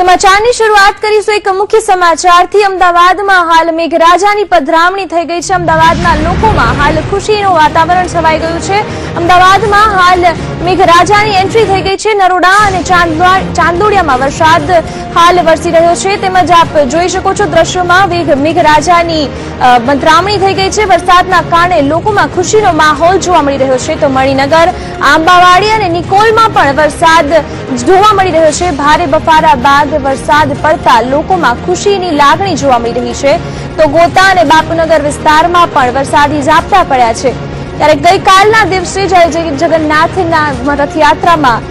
સમાચારની શરૂઆત કરીશું એક મુખ્ય સમાચારથી। અમદાવાદમાં હાલ મેઘરાજાની પધરામણી થઈ ગઈ છે। અમદાવાદના લોકોમાં હાલ ખુશીનું વાતાવરણ છવાઈ ગયું છે। અમદાવાદમાં હાલ મેઘરાજાની એન્ટ્રી થઈ ગઈ છે। નરોડા અને ચાંદોડિયામાં વરસાદ હાલ વરસી રહ્યો છે। તેમજ આપ જોઈ શકો છો દ્રશ્યોમાં મેઘરાજાની પધરામણી થઈ ગઈ છે। વરસાદના કારણે લોકોમાં ખુશીનો માહોલ જોવા મળી રહ્યો છે। તો મણિનગર, આંબાવાડી અને નિકોલમાં પણ વરસાદ જોવા મળી રહ્યો છે। ભારે બફારા બાદ વરસાદ પડતા લોકોમાં ખુશીની લાગણી જોવા મળી રહી છે। તો ગોતા અને બાપુનગર વિસ્તારમાં પણ વરસાદી ઝાપટા પડ્યા છે। ત્યારે ગઈકાલના દિવસે જગન્નાથના રથયાત્રામાં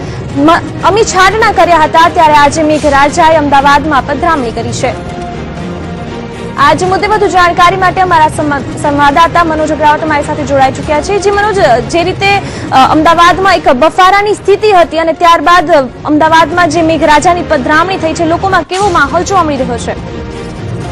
અમી છાંટણા કર્યા હતા, ત્યારે આજે મેઘરાજાએ અમદાવાદમાં પધરામણી કરી છે। आज मुद्दे વધુ જાણકારી માટે અમારા સંવાદદાતા મનોજ અગ્રવાલ અમારી સાથે જોડાઈ ચૂક્યા છે। જી મનોજ, જે રીતે અમદાવાદમાં એક બફારાની સ્થિતિ હતી અને ત્યારબાદ અમદાવાદમાં જે મેઘરાજાની પધરામણી થઈ છે, લોકોમાં કેવો માહોલ જોવા મળી રહ્યો છે?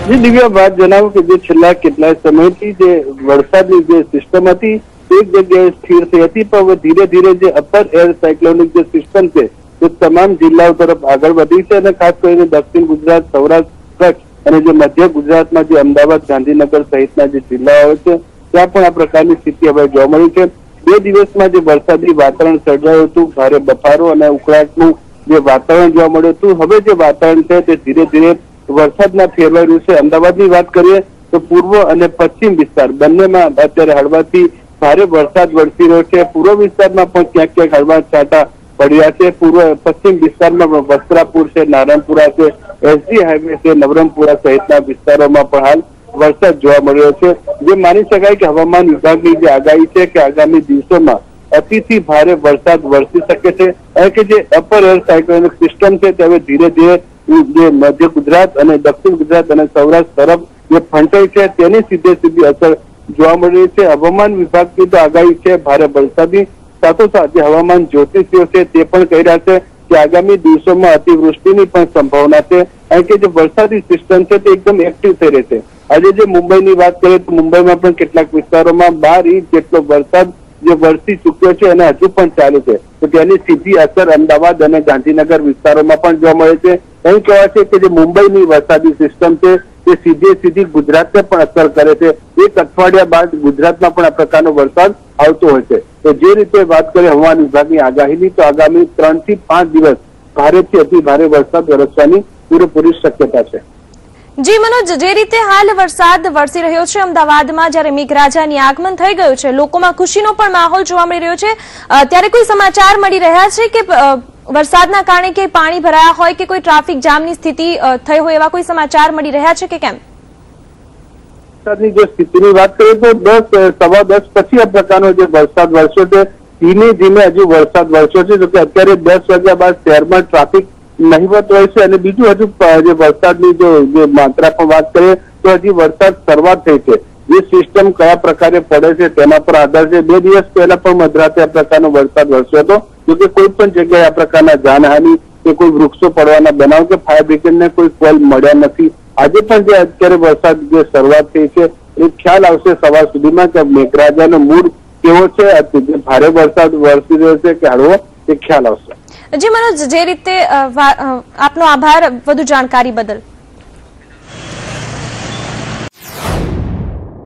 જી દિવ્યા, વાત જણાવું કે જે છેલ્લા કેટલાય સમયથી જે વરસાદની જે સિસ્ટમ હતી એક જગ્યાએ સ્થિર થઈ હતી, પણ હવે ધીરે ધીરે જે અપર એર સાયક્લોનિક જે સિસ્ટમ છે તે તમામ જિલ્લાઓ તરફ આગળ વધી છે અને ખાસ કરીને દક્ષિણ ગુજરાત, સૌરાષ્ટ્ર, કચ્છ અને જે મધ્ય ગુજરાતમાં જે અમદાવાદ, ગાંધીનગર સહિતના જે જિલ્લાઓ છે ત્યાં પણ આ પ્રકારની સ્થિતિ હવે જોવા મળી છે। 2 દિવસમાં જે વરસાદી વાતાવરણ સર્જાયું હતું, ભારે બફારો અને ઉકળાટનું જે વાતાવરણ જોવા મળ્યું હતું, હવે જે વાતાવરણ છે તે ધીરે ધીરે વરસાદના ફેરવાઈ રહ્યું છે। અમદાવાદની વાત કરીએ તો પૂર્વ અને પશ્ચિમ વિસ્તાર બંનેમાં અત્યારે હળવાથી ભારે વરસાદ વરસી રહ્યો છે। પૂર્વ વિસ્તારમાં પણ ક્યાંક ક્યાંક હળવા છાંટા પડ્યા છે। પૂર્વ પશ્ચિમ વિસ્તારમાં વસ્ત્રાપુર છે, નારાયણપુરા છે, એસજી હાઈવે છે, નવરંગપુરા સહિતના વિસ્તારોમાં પણ હાલ વરસાદ જોવા મળ્યો છે। જે માની શકાય કે હવામાન વિભાગની જે આગાહી છે કે આગામી દિવસોમાં અતિથી ભારે વરસાદ વરસી શકે છે અને કે જે અપર એર સાયક્લોનિક સિસ્ટમ છે તે હવે ધીરે ધીરે જે મધ્ય ગુજરાત અને દક્ષિણ ગુજરાત અને સૌરાષ્ટ્ર તરફ જે ફંટાઈ છે તેની સીધી અસર જોવા મળી રહી છે। હવામાન વિભાગની તો આગાહી છે ભારે વરસાદની, સાથોસાથ જે હવામાન જ્યોતિષીઓ છે તે પણ કહી રહ્યા છે કે આગામી દિવસોમાં અતિવૃષ્ટિની પણ સંભાવના છે, કારણ કે જે વરસાદી સિસ્ટમ છે તે એકદમ એક્ટિવ થઈ રહી છે। આજે જે મુંબઈની વાત કરીએ તો મુંબઈમાં પણ કેટલાક વિસ્તારોમાં 12 ઇંચ જેટલો વરસાદ જે વરસી ચૂક્યો છે અને હજુ પણ ચાલુ છે, તો તેની સીધી અસર અમદાવાદ અને ગાંધીનગર વિસ્તારોમાં પણ જોવા મળે છે। એમ કહેવાય છે કે જે મુંબઈની વરસાદી સિસ્ટમ છે તે સીધી ગુજરાતને પણ અસર કરે છે। 1 અઠવાડિયા બાદ ગુજરાતમાં પણ આ પ્રકારનો વરસાદ આવતો હોય છે। તો જે રીતે વાત કરીએ હવામાન વિભાગની આગાહીની, તો આગામી 3 થી 5 દિવસ ભારેથી અતિ ભારે વરસાદ વરસવાની પૂરેપૂરી શક્યતા છે। જી મનોજ, જે રીતે હાલ વરસાદ વરસી રહ્યો છે અમદાવાદમાં, જ્યારે મેઘરાજાની આગમન થઈ ગયું છે, લોકોમાં ખુશીનો પણ માહોલ જોવા મળી રહ્યો છે, ત્યારે કોઈ સમાચાર મળી રહ્યા છે કે વરસાદના કારણે કે પાણી ભરાયા હોય કે કોઈ ટ્રાફિક જામની સ્થિતિ થઈ હોય, એવા કોઈ સમાચાર મળી રહ્યા છે કે કેમ? વરસાદની જો સ્થિતિની વાત કરીએ તો 10, સવા 10 પછી આ પ્રકારનો જે વરસાદ વરસ્યો છે, ધીમે ધીમે હજુ વરસાદ વરસ્યો છે, જોકે અત્યારે 10 વાગ્યા બાદ શહેરમાં ટ્રાફિક નહિવત હોય છે। અને બીજું હજુ જે વરસાદની જે માત્રા પર વાત કરીએ તો હજી વરસાદ શરૂઆત થઈ છે। જે સિસ્ટમ કયા પ્રકારે પડે છે તેના પર આધાર છે। 2 દિવસ પહેલા પણ મધરાતે આ પ્રકારનો વરસાદ વરસ્યો હતો, જોકે કોઈ પણ જગ્યાએ આ પ્રકારના જાનહાનિ કે કોઈ વૃક્ષો પડવાના બનાવ કે ફાયર બ્રિગેડને કોઈ કોલ મળ્યા નથી। આજે પણ જે અત્યારે વરસાદ જે શરૂઆત થઈ છે એ ખ્યાલ આવશે સવાર સુધીમાં કે મેઘરાજાનો મૂડ કેવો છે, ભારે વરસાદ વરસી રહ્યો છે કે હળવો, એ ખ્યાલ આવશે। જી મનોજ, જે રીતે આપનો આભાર વધુ જાણકારી બદલ।